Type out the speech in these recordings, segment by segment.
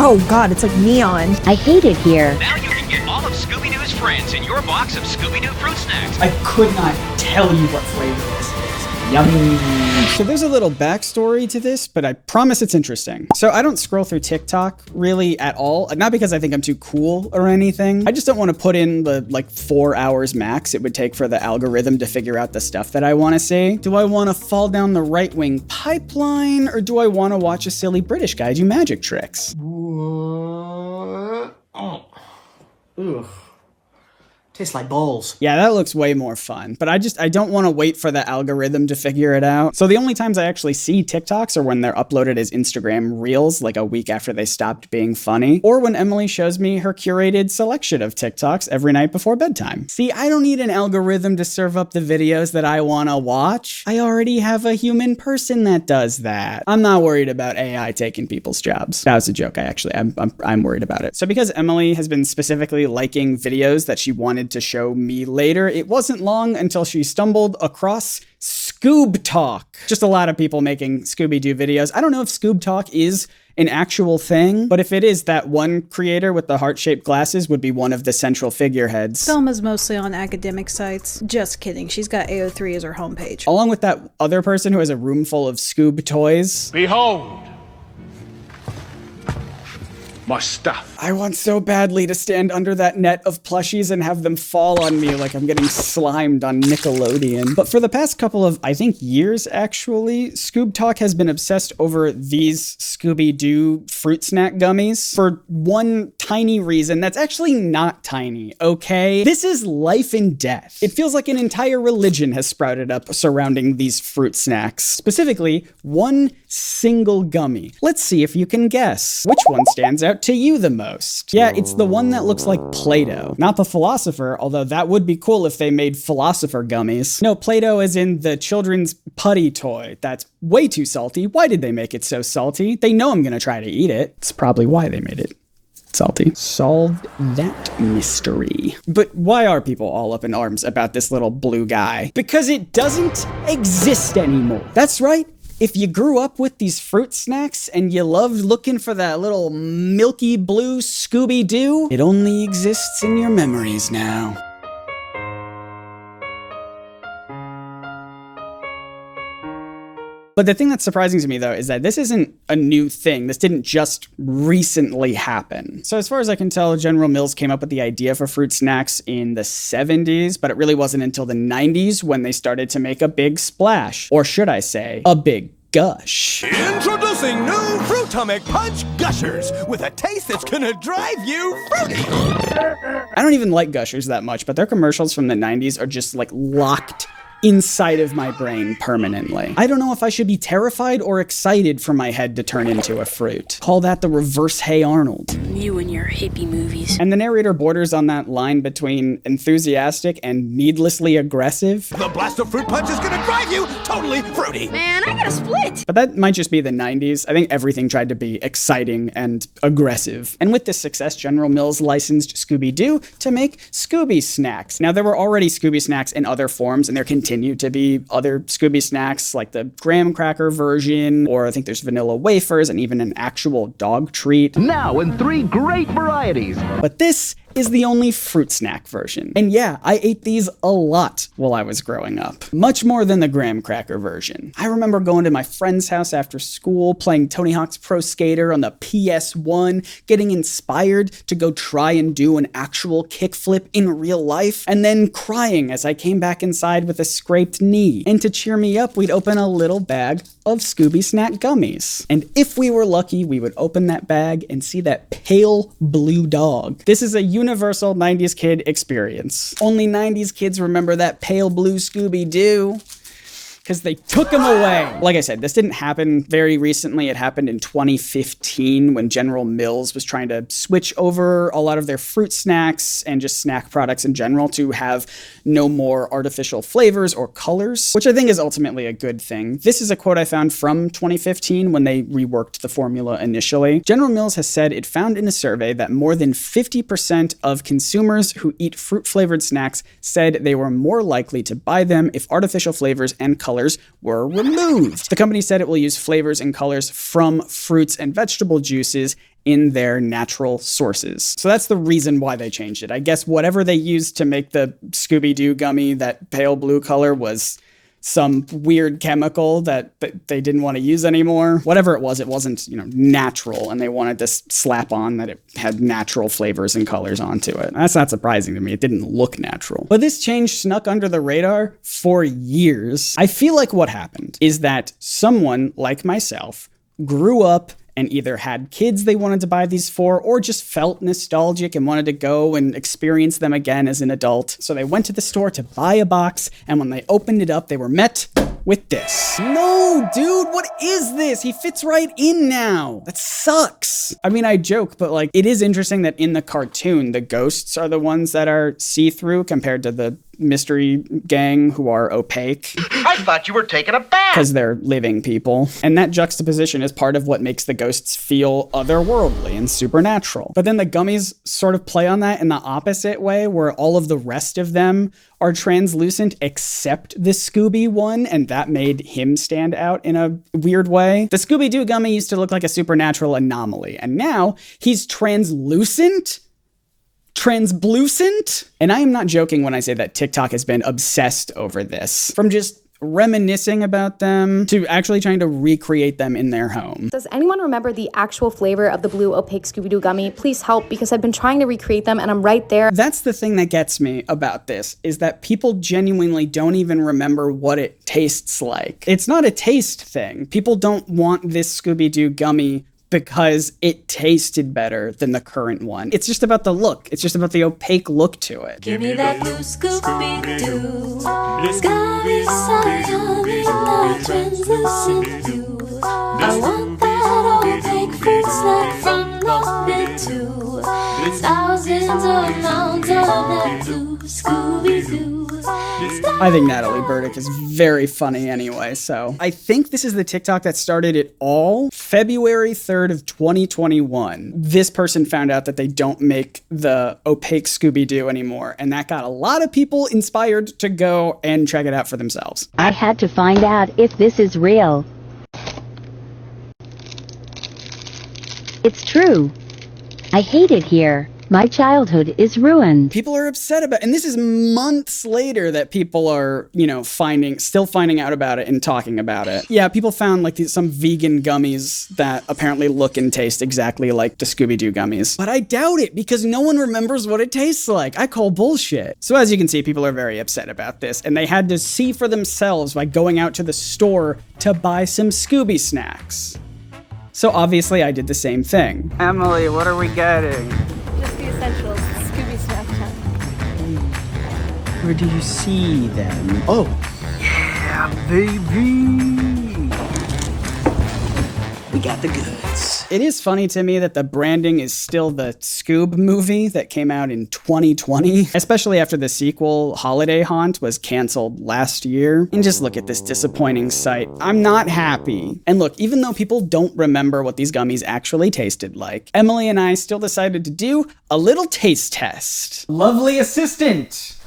Oh God, it's like neon. I hate it here. Now you can get all of Scooby-Doo's friends in your box of Scooby-Doo fruit snacks. I could not tell you what flavor this is. Yummy. So there's a little backstory to this, but I promise it's interesting. So I don't scroll through TikTok really at all. Not because I think I'm too cool or anything. I just don't want to put in the 4 hours max it would take for the algorithm to figure out the stuff that I want to see. Do I want to fall down the right-wing pipeline, or do I want to watch a silly British guy do magic tricks? Oh. Ugh. Tastes like balls. Yeah, that looks way more fun, but I don't want to wait for the algorithm to figure it out. So the only times I actually see TikToks are when they're uploaded as Instagram Reels, like a week after they stopped being funny, or when Emily shows me her curated selection of TikToks every night before bedtime. See, I don't need an algorithm to serve up the videos that I want to watch. I already have a human person that does that. I'm not worried about AI taking people's jobs. That was a joke. I'm worried about it. So because Emily has been specifically liking videos that she wanted to show me later, it wasn't long until she stumbled across Scoob Talk. Just a lot of people making Scooby-Doo videos. I don't know if Scoob Talk is an actual thing, but if it is, that one creator with the heart-shaped glasses would be one of the central figureheads. Selma's mostly on academic sites. Just kidding. She's got AO3 as her homepage. Along with that other person who has a room full of Scoob toys. Behold! My stuff. I want so badly to stand under that net of plushies and have them fall on me like I'm getting slimed on Nickelodeon. But for the past couple of, I think, years, actually, Scoob Talk has been obsessed over these Scooby-Doo fruit snack gummies for one tiny reason that's actually not tiny, okay? This is life and death. It feels like an entire religion has sprouted up surrounding these fruit snacks. Specifically, one single gummy. Let's see if you can guess. Which one stands out to you the most? Yeah, it's the one that looks like Play-Doh. Not the Philosopher, although that would be cool if they made Philosopher gummies. No, Play-Doh is in the children's putty toy. That's way too salty. Why did they make it so salty? They know I'm gonna try to eat it. It's probably why they made it salty. Solved that mystery. But why are people all up in arms about this little blue guy? Because it doesn't exist anymore. That's right. If you grew up with these fruit snacks and you loved looking for that little milky blue Scooby-Doo, it only exists in your memories now. But the thing that's surprising to me, though, is that this isn't a new thing. This didn't just recently happen. So as far as I can tell, General Mills came up with the idea for fruit snacks in the 70s, but it really wasn't until the 90s when they started to make a big splash. Or should I say, a big gush. Introducing new Fruitomic Punch Gushers with a taste that's gonna drive you fruity. I don't even like Gushers that much, but their commercials from the 90s are just like locked inside of my brain permanently. I don't know if I should be terrified or excited for my head to turn into a fruit. Call that the reverse Hey Arnold. You and your hippie movies. And the narrator borders on that line between enthusiastic and needlessly aggressive. The blast of fruit punch is gonna drive you totally fruity. Man, I gotta split. But that might just be the 90s. I think everything tried to be exciting and aggressive. And with this success, General Mills licensed Scooby-Doo to make Scooby snacks. Now, there were already Scooby snacks in other forms, and there continue to be other Scooby snacks like the graham cracker version, or I think there's vanilla wafers and even an actual dog treat. Now in 3 great varieties. But this is the only fruit snack version. And yeah, I ate these a lot while I was growing up. Much more than the graham cracker version. I remember going to my friend's house after school, playing Tony Hawk's Pro Skater on the PS1, getting inspired to go try and do an actual kickflip in real life, and then crying as I came back inside with a scraped knee. And to cheer me up, we'd open a little bag of Scooby Snack gummies. And if we were lucky, we would open that bag and see that pale blue dog. This is a universal 90s kid experience. Only 90s kids remember that pale blue Scooby-Doo, because they took him away. Like I said, this didn't happen very recently. It happened in 2015 when General Mills was trying to switch over a lot of their fruit snacks and just snack products in general to have no more artificial flavors or colors, which I think is ultimately a good thing. This is a quote I found from 2015 when they reworked the formula initially. General Mills has said it found in a survey that more than 50% of consumers who eat fruit-flavored snacks said they were more likely to buy them if artificial flavors and colors were removed. The company said it will use flavors and colors from fruits and vegetable juices in their natural sources. So that's the reason why they changed it. I guess whatever they used to make the Scooby-Doo gummy, that pale blue color, was some weird chemical that they didn't want to use anymore. Whatever it wasn't, natural, and they wanted to slap on that it had natural flavors and colors onto it. That's not surprising to me. It didn't look natural. But this change snuck under the radar for years. I feel like what happened is that someone like myself grew up and either had kids they wanted to buy these for, or just felt nostalgic and wanted to go and experience them again as an adult. So they went to the store to buy a box, and when they opened it up, they were met with this. No, dude, what is this? He fits right in now. That sucks. I mean, I joke, but it is interesting that in the cartoon, the ghosts are the ones that are see-through compared to the mystery gang who are opaque. I thought you were taking a bath. Because they're living people. And that juxtaposition is part of what makes the ghosts feel otherworldly and supernatural. But then the gummies sort of play on that in the opposite way, where all of the rest of them are translucent except the Scooby one, and that made him stand out in a weird way. The Scooby-Doo gummy used to look like a supernatural anomaly, and now he's translucent? Translucent? And I am not joking when I say that TikTok has been obsessed over this. From just reminiscing about them to actually trying to recreate them in their home. Does anyone remember the actual flavor of the blue opaque Scooby-Doo gummy? Please help, because I've been trying to recreate them and I'm right there. That's the thing that gets me about this, is that people genuinely don't even remember what it tastes like. It's not a taste thing. People don't want this Scooby-Doo gummy because it tasted better than the current one. It's just about the look. It's just about the opaque look to it. Give me that blue Scooby-Doo. Scooby so yummy, my translucent blue. I want that opaque fruit snack from London too. Thousands of mounds of that blue Scooby-Doo. I think Natalie Burdick is very funny anyway, so I think this is the TikTok that started it all. February 3rd of 2021. This person found out that they don't make the opaque Scooby-Doo anymore, and that got a lot of people inspired to go and check it out for themselves. I had to find out if this is real. It's true. I hate it here. My childhood is ruined. People are upset about it. And this is months later that people are, still finding out about it and talking about it. Yeah, people found some vegan gummies that apparently look and taste exactly like the Scooby-Doo gummies. But I doubt it, because no one remembers what it tastes like. I call bullshit. So as you can see, people are very upset about this, and they had to see for themselves by going out to the store to buy some Scooby snacks. So obviously I did the same thing. Emily, what are we getting? Just the essentials. Scooby Snapchat. Where do you see them? Oh, yeah, baby. We got the goods. It is funny to me that the branding is still the Scoob movie that came out in 2020, especially after the sequel, Holiday Haunt, was canceled last year. And just look at this disappointing sight. I'm not happy. And look, even though people don't remember what these gummies actually tasted like, Emily and I still decided to do a little taste test. Lovely assistant.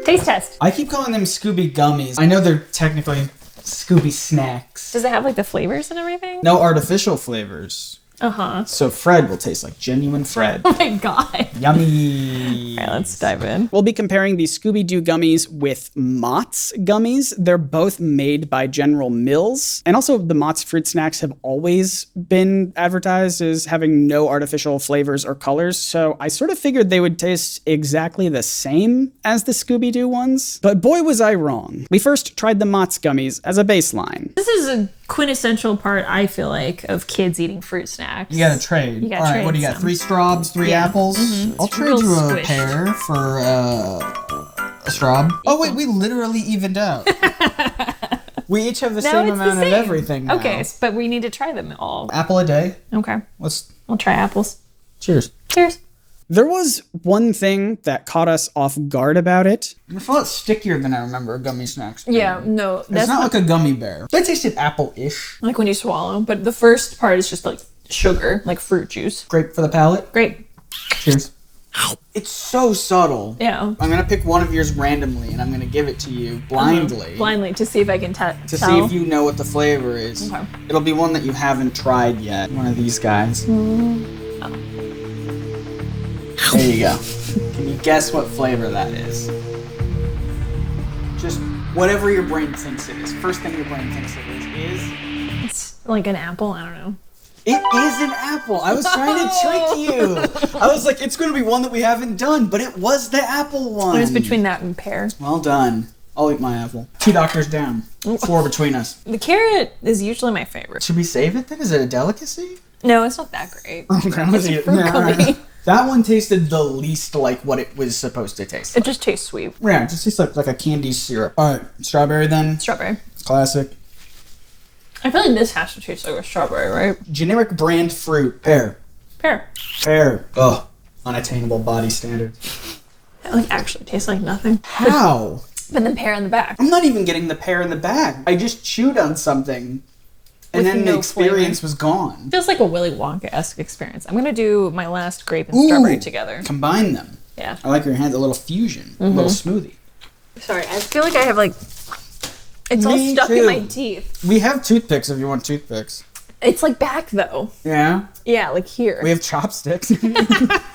Taste test. I keep calling them Scooby gummies. I know they're technically Scooby snacks. Does it have the flavors and everything? No artificial flavors. Uh-huh. So Fred will taste like genuine Fred. Oh my god. Yummy. All right, let's dive in. We'll be comparing these Scooby-Doo gummies with Mott's gummies. They're both made by General Mills. And also the Mott's fruit snacks have always been advertised as having no artificial flavors or colors. So I sort of figured they would taste exactly the same as the Scooby-Doo ones. But boy, was I wrong. We first tried the Mott's gummies as a baseline. This is a quintessential part, I feel like, of kids eating fruit snacks. You gotta trade. You gotta All right, trade what do you got? some. 3 straws, 3 apples? Mm-hmm. I'll trade you a pair for a straw. Oh wait, we literally evened out. We each have the same amount of everything now. Okay, but we need to try them all. Apple a day? Okay. We'll try apples. Cheers. Cheers. There was one thing that caught us off guard about it. I feel it's stickier than I remember gummy snacks being. Yeah, no. It's not like a gummy bear. They tasted apple-ish. Like when you swallow, but the first part is just like sugar, like fruit juice. Grape for the palate. Grape. Cheers. It's so subtle. Yeah. I'm gonna pick one of yours randomly, and I'm gonna give it to you blindly. Blindly, to see if I can tell. To see if you know what the flavor is. Okay. It'll be one that you haven't tried yet. One of these guys. There you go. Can you guess what flavor that is? Just whatever your brain thinks it is. First thing your brain thinks it is. It's like an apple. I don't know. It is an apple. I was trying to trick you. I was like, it's going to be one that we haven't done, but it was the apple one. It was between that and pear. Well done. I'll eat my apple. 2 doctors down. 4 between us. The carrot is usually my favorite. Should we save it then? Is it a delicacy? No, it's not that great. Okay, let's eat it. Fruit. That one tasted the least like what it was supposed to taste It like. just tastes sweet. Yeah, it just tastes like a candy syrup. All right, strawberry then. Strawberry. Classic. I feel like this has to taste like a strawberry, right? Generic brand fruit. Pear. Pear. Pear. Ugh. Unattainable body standards. It like actually tastes like nothing. How? But then pear in the back. I'm not even getting the pear in the bag. I just chewed on something, and With then no the experience flavor. was gone. Feels like a Willy Wonka-esque experience. I'm gonna do my last grape and strawberry together. Combine them. Yeah. I like your hands. A little fusion. A little smoothie. Sorry, I feel like I have like... It's all Me stuck too. in my teeth. We have toothpicks if you want toothpicks. It's like back though. Yeah? Yeah, like here. We have chopsticks.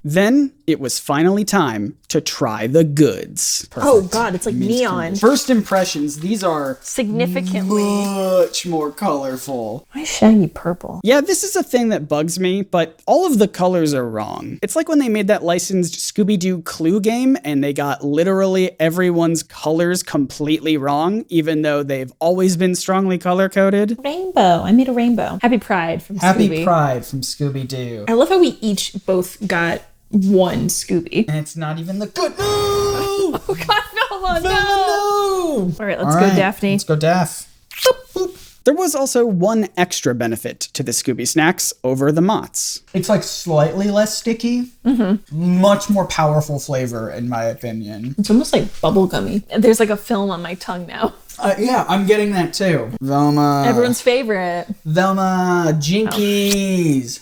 Then it was finally time to try the goods. Oh god, it's like neon. First impressions, these are Significantly. much more colorful. Why shaggy purple? Yeah, this is a thing that bugs me, but all of the colors are wrong. It's like when they made that licensed Scooby-Doo Clue game and they got literally everyone's colors completely wrong, even though they've always been strongly color-coded. Rainbow. I made a rainbow. Happy Pride from Happy Scooby. Pride from Scooby-Doo. I love how we each both got one Scooby. And it's not even the good. No! Oh god, no! No! All right, let's go, Daphne. Let's go, Daff. Boop, boop. There was also one extra benefit to the Scooby snacks over the Mott's. It's like slightly less sticky. Much more powerful flavor, in my opinion. It's almost like bubblegummy. There's like a film on my tongue now. Yeah, I'm getting that too. Velma. Everyone's favorite. Velma. Jinkies.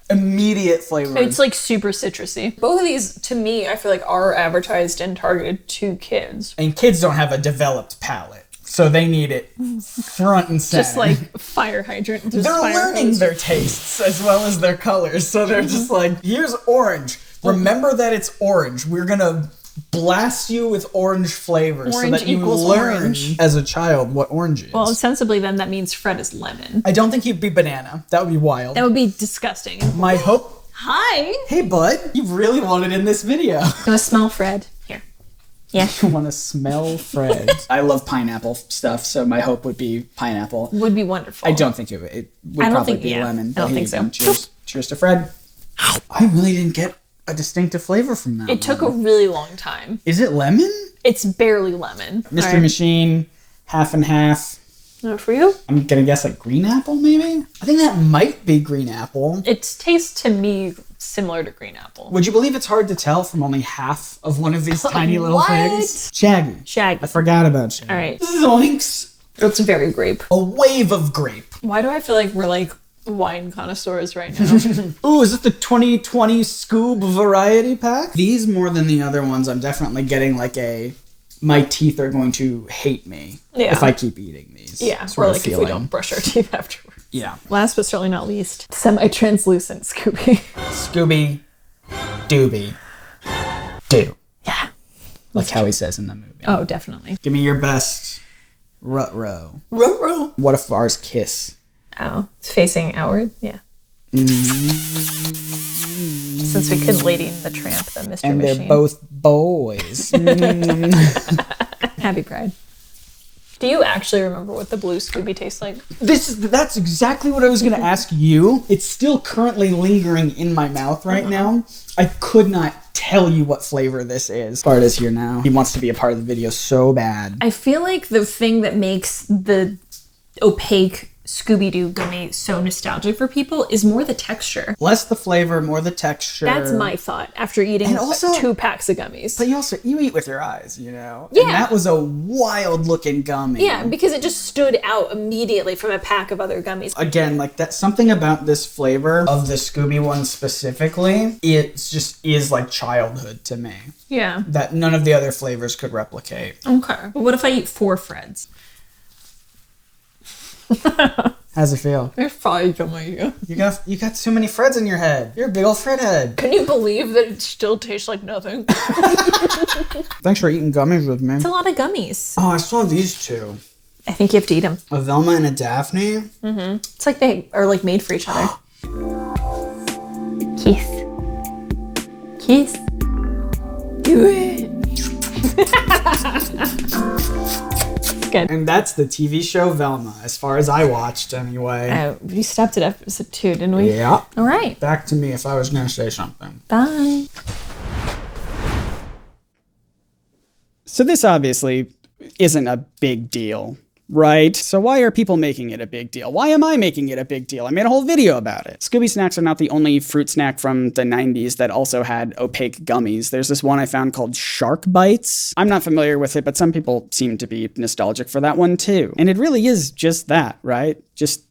Immediate flavor. It's like super citrusy. Both of these, to me, I feel like are advertised and targeted to kids. And kids don't have a developed palate, so they need it front and center. Just like fire hydrant. Just They're fire learning hose. their tastes as well as their colors, so they're just like, here's orange. Remember that it's orange. We're gonna blast you with orange flavor so Orange that you equals learn orange. as a child what orange is. Well, sensibly then that means Fred is lemon. I don't think he'd be banana. That would be wild. That would be disgusting. My hope... Hi! Hey, bud. You really wanted in this video. Gonna smell Fred. Here. Yeah. You want to smell Fred. I love pineapple stuff, so my hope would be pineapple. Would be wonderful. I don't think it would. It would I don't probably think- be yeah. lemon. I don't Here think you so. go. Cheers. Cheers to Fred. I really didn't get a distinctive flavor from that. It took a really long time. Is it lemon? It's barely lemon. Mystery All right. Machine, half and half. No, for you? I'm gonna guess like green apple, maybe? I think that might be green apple. It tastes to me similar to green apple. Would you believe it's hard to tell from only half of one of these tiny little What? things? Shaggy. Shaggy. I forgot about Shaggy. All right. Zoinks. It's very grape. A wave of grape. Why do I feel like we're like wine connoisseurs right now? Ooh, is this the 2020 Scoob variety pack? These more than the other ones, I'm definitely getting like a, my teeth are going to hate me if I keep eating these. Yeah, sort or of like if we feeling. don't brush our teeth afterwards. Yeah. Last but certainly not least, semi-translucent Scooby. Scooby Dooby Doo. Yeah. Like how he says in the movie. Oh, definitely. Give me your best Ruh-roh. Ruh-roh. What if ours kiss? Oh, it's facing outward? Yeah. Since we couldn't Lady and the Tramp, the Mystery And Machine. they're both boys. Happy Pride. Do you actually remember what the blue Scooby tastes like? That's exactly what I was going to ask you. It's still currently lingering in my mouth right now. I could not tell you what flavor this is. Bart is here now. He wants to be a part of the video so bad. I feel like the thing that makes the opaque Scooby-Doo gummy so nostalgic for people is more the texture. Less the flavor, more the texture. That's my thought after eating also, 2 packs of gummies. But you eat with your eyes, you know? Yeah. And that was a wild looking gummy. Yeah, because it just stood out immediately from a pack of other gummies. Again, like that's something about this flavor of the Scooby one specifically, it just is like childhood to me. Yeah. That none of the other flavors could replicate. Okay. But what if I eat 4 Freds? How's it feel? They're fine, you. You got too many Freds in your head. You're a big old Fred head. Can you believe that it still tastes like nothing? Thanks for eating gummies with me. It's a lot of gummies. Oh, I saw these two. I think you have to eat them. A Velma and a Daphne? Mm-hmm. It's like they are like made for each other. Kiss. Kiss. Do it. Good. And that's the TV show Velma, as far as I watched anyway. We stopped at episode 2, didn't we? Yeah. All right. Back to me if I was going to say something. Bye. So this obviously isn't a big deal, right? So why are people making it a big deal? Why am I making it a big deal? I made a whole video about it. Scooby snacks are not the only fruit snack from the 90s that also had opaque gummies. There's this one I found called Shark Bites. I'm not familiar with it, but some people seem to be nostalgic for that one too. And it really is just that, right? Just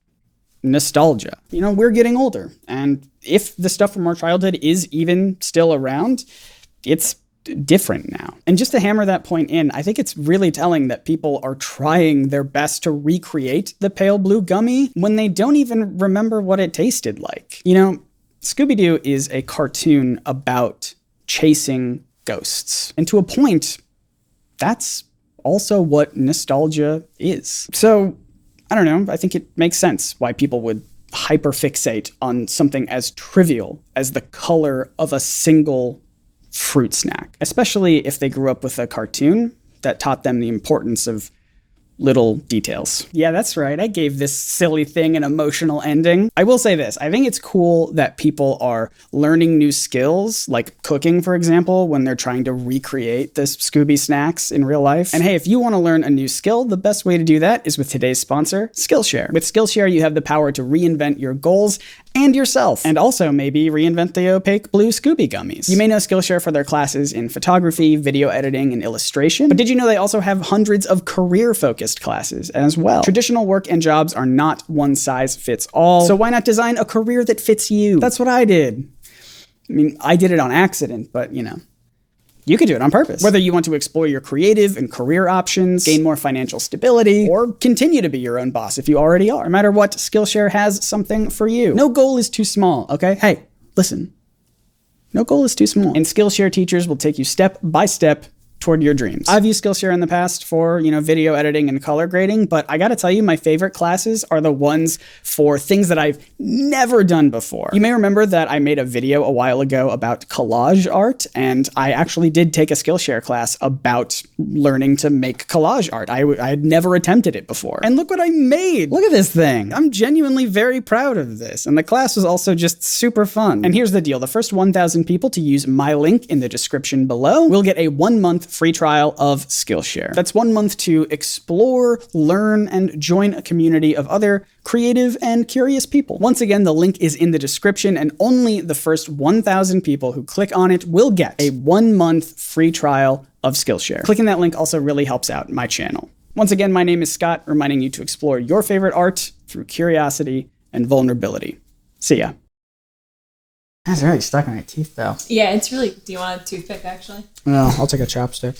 nostalgia. You know, we're getting older. And if the stuff from our childhood is even still around, it's different now. And just to hammer that point in, I think it's really telling that people are trying their best to recreate the pale blue gummy when they don't even remember what it tasted like. You know, Scooby-Doo is a cartoon about chasing ghosts. And to a point, that's also what nostalgia is. So, I don't know, I think it makes sense why people would hyperfixate on something as trivial as the color of a single fruit snack, especially if they grew up with a cartoon that taught them the importance of little details. Yeah, that's right. I gave this silly thing an emotional ending. I will say this. I think it's cool that people are learning new skills, like cooking, for example, when they're trying to recreate the Scooby snacks in real life. And hey, if you want to learn a new skill, the best way to do that is with today's sponsor, Skillshare. With Skillshare, you have the power to reinvent your goals and yourself, and also maybe reinvent the opaque blue Scooby gummies. You may know Skillshare for their classes in photography, video editing, and illustration, but did you know they also have hundreds of career-focused classes as well? Traditional work and jobs are not one size fits all, so why not design a career that fits you? That's what I did. I mean, I did it on accident, but you know, you could do it on purpose. Whether you want to explore your creative and career options, gain more financial stability, or continue to be your own boss if you already are. No matter what, Skillshare has something for you. No goal is too small, okay? Hey, listen. No goal is too small. And Skillshare teachers will take you step by step toward your dreams. I've used Skillshare in the past for, video editing and color grading, but I gotta tell you, my favorite classes are the ones for things that I've never done before. You may remember that I made a video a while ago about collage art, and I actually did take a Skillshare class about learning to make collage art. I had never attempted it before. And look what I made! Look at this thing! I'm genuinely very proud of this, and the class was also just super fun. And here's the deal, the first 1,000 people to use my link in the description below will get a 1-month free trial of Skillshare. That's 1 month to explore, learn, and join a community of other creative and curious people. Once again, the link is in the description, and only the first 1,000 people who click on it will get a 1-month free trial of Skillshare. Clicking that link also really helps out my channel. Once again, my name is Scott, reminding you to explore your favorite art through curiosity and vulnerability. See ya. That's really stuck in my teeth, though. Yeah, it's really... Do you want a toothpick, actually? No, I'll take a chopstick.